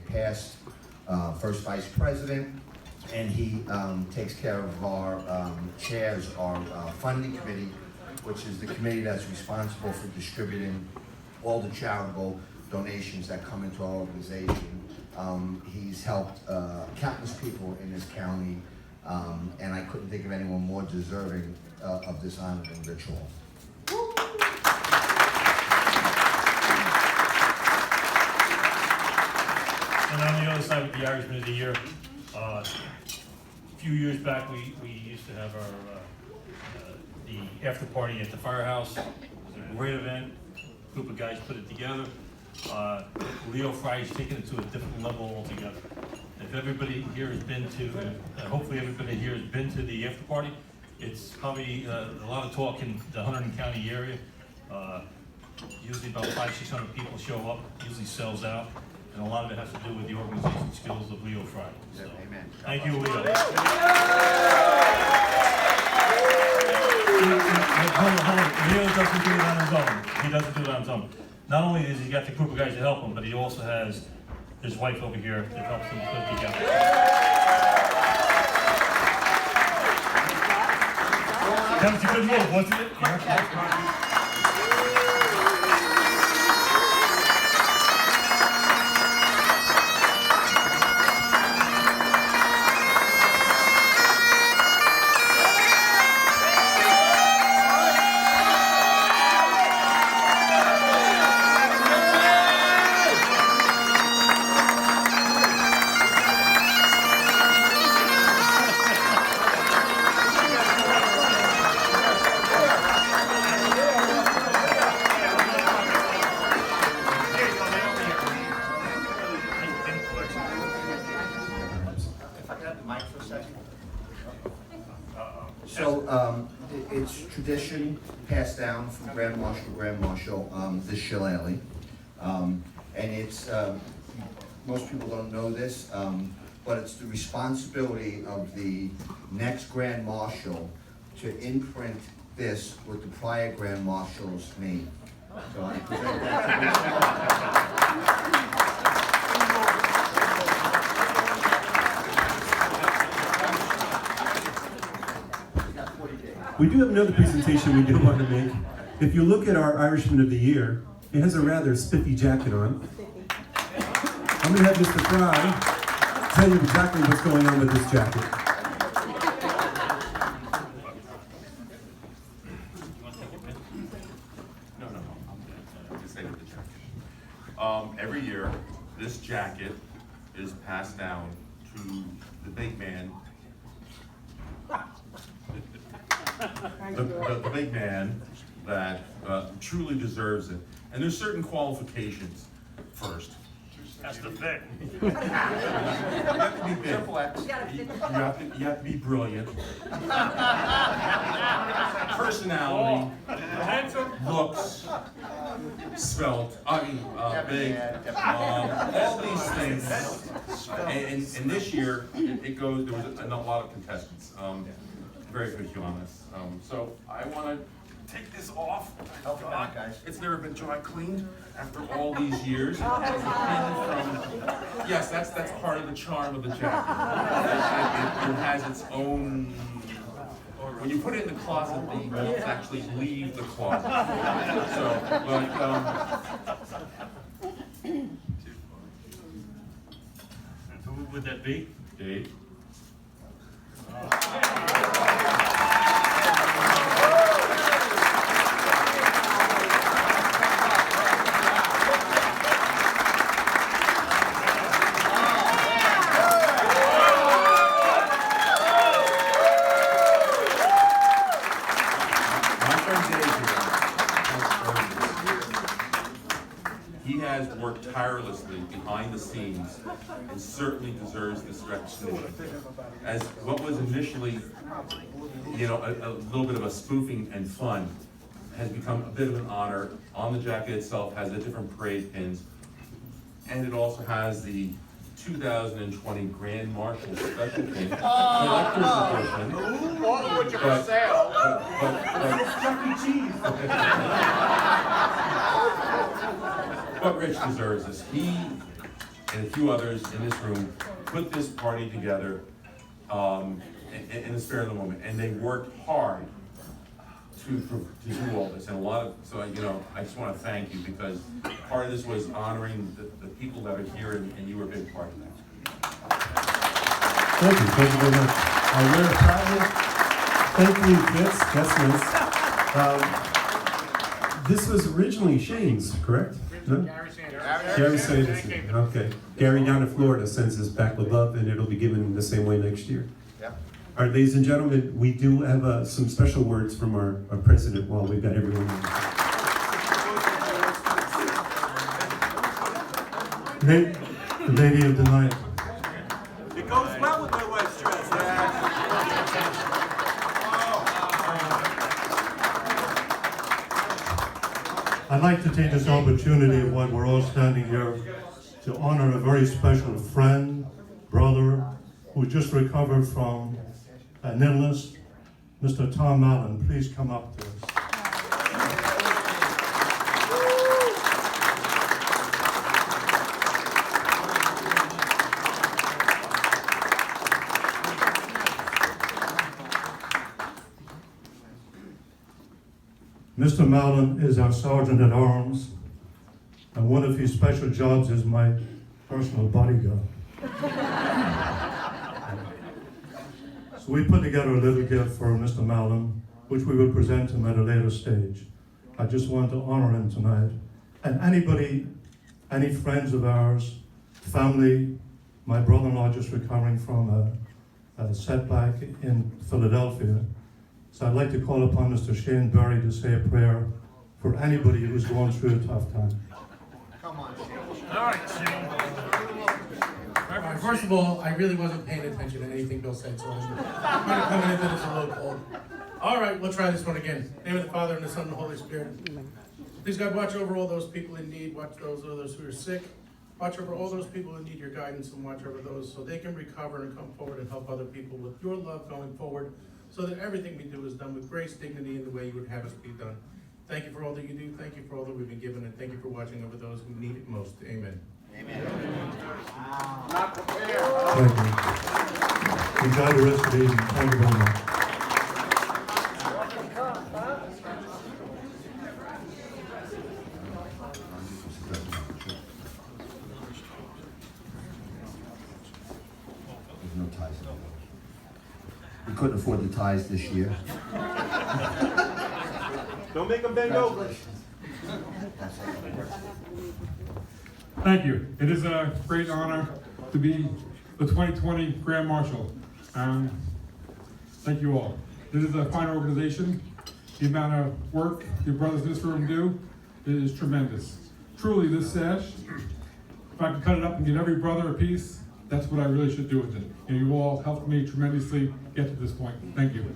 past first vice president, and he takes care of our chairs, our funding committee, which is the committee that's responsible for distributing all the charitable donations that come into our organization. He's helped countless people in this county, and I couldn't think of anyone more deserving of this honor than Rich Hall. And on the other side with the Irishman of the Year, a few years back we used to have our the after party at the firehouse. It was a great event. A group of guys put it together. Leo Fry's taken it to a different level altogether. If everybody here has been to, hopefully everybody here has been to the after party, it's probably a lot of talk in the Hunterdon County area. Usually about 500-600 people show up, usually sells out, and a lot of it has to do with the organization skills of Leo Fry. So, Amen. thank you, Leo. Hold on. Leo doesn't do it on his own. He doesn't do it on his own. Not only has he got the group of guys to help him, but he also has his wife over here that helps him put it together. That was a good move, wasn't it? So it's tradition passed down from Grand Marshal to Grand Marshal, the shillelagh. And it's, most people don't know this, but it's the responsibility of the next Grand Marshal to imprint this with the prior Grand Marshal's name. So I present that to We do have another presentation we do want to make. If you look at our Irishman of the Year, it has a rather spiffy jacket on. I'm going to have Mr. Fry tell you exactly what's going on with this jacket. Every year, this jacket is passed down to the big man. The big man that truly deserves it. And there's certain qualifications first. That's the fit. You have to be big. You have to be brilliant. Personality, looks, svelte, big, all these things. And this year, it goes, there was a lot of contestants. Very good you on this. So I want to take this off. Help me out, guys. It's never been dry cleaned after all these years. Yes, that's part of the charm of the jacket. It has its own. When you put it in the closet, the moths actually leave the closet. So, Who would that be? Dave. He has worked tirelessly behind the scenes and certainly deserves this recognition. As what was initially, a little bit of a spoofing and fun has become a bit of an honor. On the jacket itself has the different parade pins, and it also has the 2020 Grand Marshal Special Pin, Collector's Edition. What you for sale? But Rich deserves this. and a few others in this room put this party together in the spare of the moment, and they worked hard to do all this, and a lot of, so I just want to thank you, because part of this was honoring the people that are here, and you were a big part of that. Thank you very much. I wear it proudly. Thankfully it fits, that's nice. This was originally Shane's, correct? No? Gary Sanders. Okay. Gary down in Florida sends this back with love, and it'll be given the same way next year. All right, ladies and gentlemen, we do have some special words from our president while we've got everyone. The lady of the night. It goes well with my wife's dress. I'd like to take this opportunity while we're all standing here to honor a very special friend, brother, who just recovered from an illness. Mr. Tom Allen, please come up to us. Mr. Mallon is our Sergeant at Arms, and one of his special jobs is my personal bodyguard. So we put together a little gift for Mr. Mallon, which we will present him at a later stage. I just want to honor him tonight. And anybody, any friends of ours, family, my brother-in-law just recovering from a setback in Philadelphia. So I'd like to call upon Mr. Shane Berry to say a prayer for anybody who's going through a tough time. Come on, Shane. All right, Shane. First of all, I really wasn't paying attention to anything Bill said, so I was kind of coming into this a little cold. All right, we'll try this one again. In the name of the Father, and the Son, and the Holy Spirit. Please, God, watch over all those people in need. Watch those who are sick. Watch over all those people who need your guidance, and watch over those so they can recover and come forward and help other people with your love going forward, so that everything we do is done with grace, dignity, and the way you would have us be done. Thank you for all that you do. Thank you for all that we've been given, and thank you for watching over those who need it most. Amen. Amen. Thank you. Enjoy the rest of the evening. Thank you very much. There's no ties. We couldn't afford the ties this year. Don't make them bend over. Thank you. It is a great honor to be the 2020 Grand Marshal. Thank you all. This is a fine organization. The amount of work your brothers in this room do is tremendous. Truly, this sash, if I could cut it up and give every brother a piece, that's what I really should do with it. And you all helped me tremendously get to this point. Thank you.